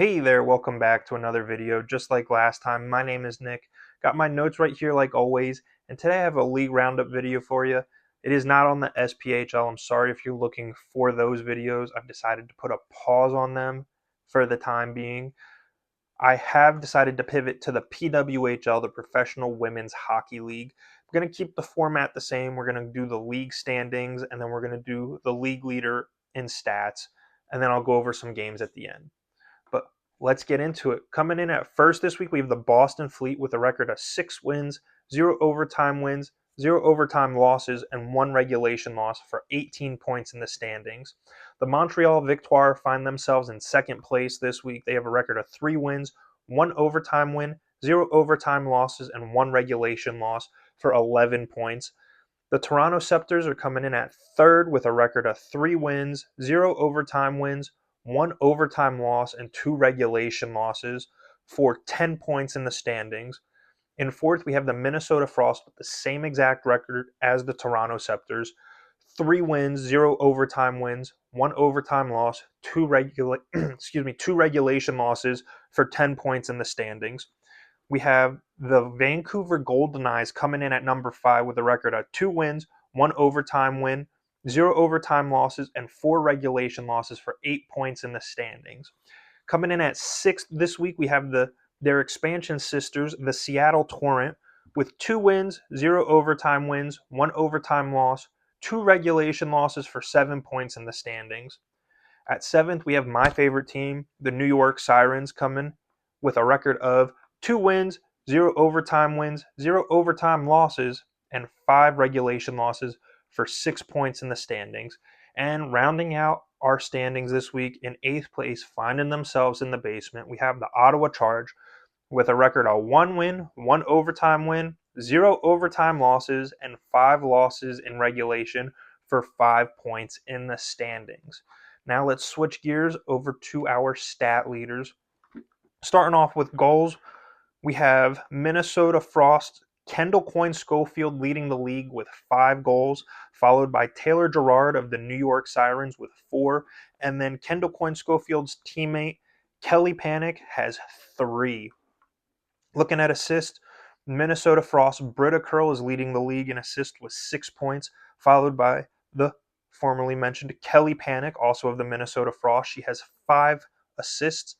Hey there, welcome back to another video. Just like last time, my name is Nick. Got my notes right here like always, and today I have a league roundup video for you. It is not on the SPHL. I'm sorry if you're looking for those videos. I've decided to put a pause on them for the time being. I have decided to pivot to the PWHL, the Professional Women's Hockey League. We're going to keep the format the same. We're going to do the league standings, and then we're going to do the league leader in stats, and then I'll go over some games at the end. But let's get into it. Coming in at first this week, we have the Boston Fleet with a record of 6 wins, 0 overtime wins, 0 overtime losses, and 1 regulation loss for 18 points in the standings. The Montreal Victoire find themselves in second place this week. They have a record of 3 wins, 1 overtime win, 0 overtime losses, and 1 regulation loss for 11 points. The Toronto Scepters are coming in at third with a record of 3 wins, 0 overtime wins, 1 overtime loss, and 2 regulation losses for 10 points in the standings. In fourth, we have the Minnesota Frost with the same exact record as the Toronto Scepters. 3 wins, 0 overtime wins, 1 overtime loss, 2 2 regulation losses for 10 points in the standings. We have the Vancouver Golden Knights coming in at number 5 with a record of 2 wins, 1 overtime win, 0 overtime losses, and 4 regulation losses for 8 points in the standings. Coming in at 6th this week, we have their expansion sisters, the Seattle Torrent, with 2 wins, 0 overtime wins, 1 overtime loss, 2 regulation losses for 7 points in the standings. At 7th, we have my favorite team, the New York Sirens, coming with a record of 2 wins, 0 overtime wins, 0 overtime losses, and 5 regulation losses for 6 points in the standings. And rounding out our standings this week, in 8th place, finding themselves in the basement, we have the Ottawa Charge with a record of 1 win, 1 overtime win, 0 overtime losses, and 5 losses in regulation for 5 points in the standings. Now let's switch gears over to our stat leaders. Starting off with goals, we have Minnesota Frost Kendall Coyne Schofield leading the league with 5 goals, followed by Taylor Gerard of the New York Sirens with 4, and then Kendall Coyne Schofield's teammate Kelly Panic has 3. Looking at assists, Minnesota Frost Britta Curl is leading the league in assists with 6 points, followed by the formerly mentioned Kelly Panic, also of the Minnesota Frost. She has 5 assists.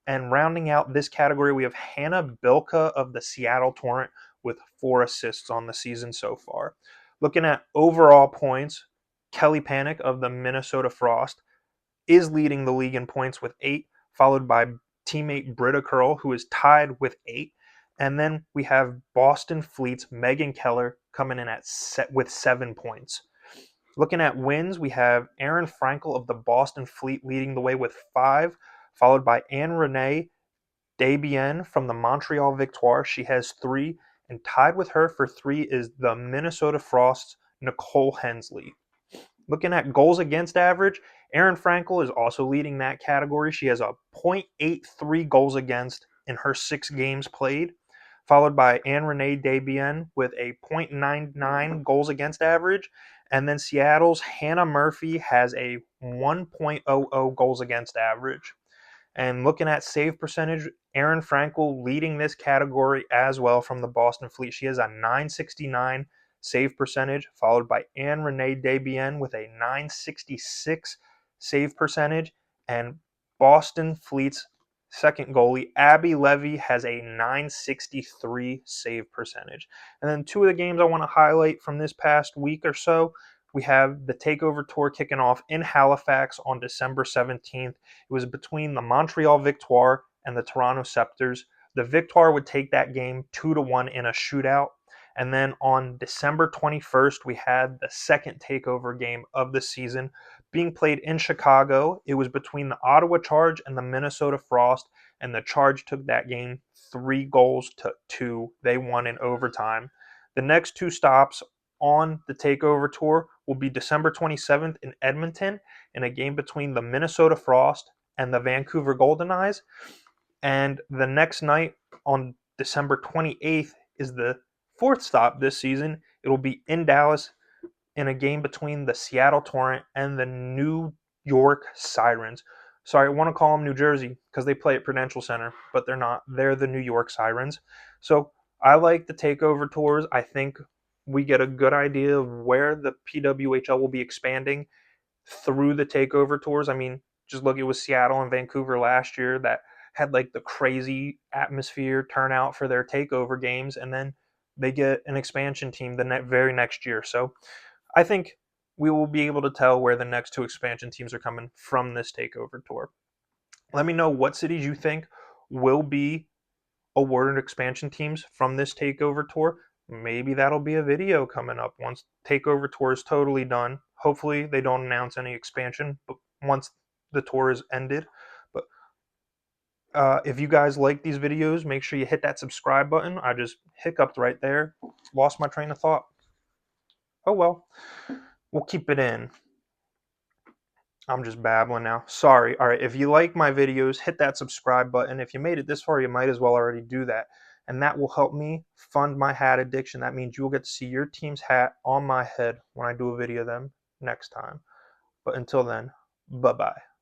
And rounding out this category, we have Hannah Bilka of the Seattle Torrent with 4 assists on the season so far. Looking at overall points, Kelly Panic of the Minnesota Frost is leading the league in points with 8, followed by teammate Britta Curl, who is tied with 8. And then we have Boston Fleet's Megan Keller coming in with 7 points. Looking at wins, we have Erin Frankel of the Boston Fleet leading the way with 5, followed by Anne Renee Desbiens from the Montreal Victoire. She has 3, and tied with her for 3 is the Minnesota Frost's Nicole Hensley. Looking at goals against average, Erin Frankel is also leading that category. She has a .83 goals against in her 6 games played, followed by Anne Renee Desbiens with a .99 goals against average. And then Seattle's Hannah Murphy has a 1.00 goals against average. And looking at save percentage, Erin Frankel leading this category as well from the Boston Fleet. She has a .969 save percentage, followed by Anne Renee Desbiens with a .966 save percentage. And Boston Fleet's second goalie, Abby Levy, has a .963 save percentage. And then 2 of the games I want to highlight from this past week or so, we have the Takeover Tour kicking off in Halifax on December 17th. It was between the Montreal Victoire and the Toronto Scepters. The Victoire would take that game 2-1 in a shootout. And then on December 21st, we had the second takeover game of the season being played in Chicago. It was between the Ottawa Charge and the Minnesota Frost, and the Charge took that game 3-2. They won in overtime. The next 2 stops on the Takeover Tour will be December 27th in Edmonton in a game between the Minnesota Frost and the Vancouver Golden Knights. And the next night on December 28th is the 4th stop this season. It will be in Dallas in a game between the Seattle Torrent and the New York Sirens. Sorry, I want to call them New Jersey because they play at Prudential Center, but they're not. They're the New York Sirens. So I like the takeover tours. I think we get a good idea of where the PWHL will be expanding through the takeover tours. I mean, just look, it was Seattle and Vancouver last year that had like the crazy atmosphere turnout for their takeover games, and then they get an expansion team the very next year. So I think we will be able to tell where the next two expansion teams are coming from this takeover tour. Let me know what cities you think will be awarded expansion teams from this takeover tour. Maybe that'll be a video coming up once takeover tour is totally done. Hopefully they don't announce any expansion, but once the tour is ended. But if you guys like these videos, make sure you hit that subscribe button. I just hiccuped right there, lost my train of thought. Oh well, we'll keep it in. I'm just babbling now. Sorry. All right. If you like my videos, hit that subscribe button. If you made it this far, you might as well already do that. And that will help me fund my hat addiction. That means you will get to see your team's hat on my head when I do a video of them next time. But until then, bye bye.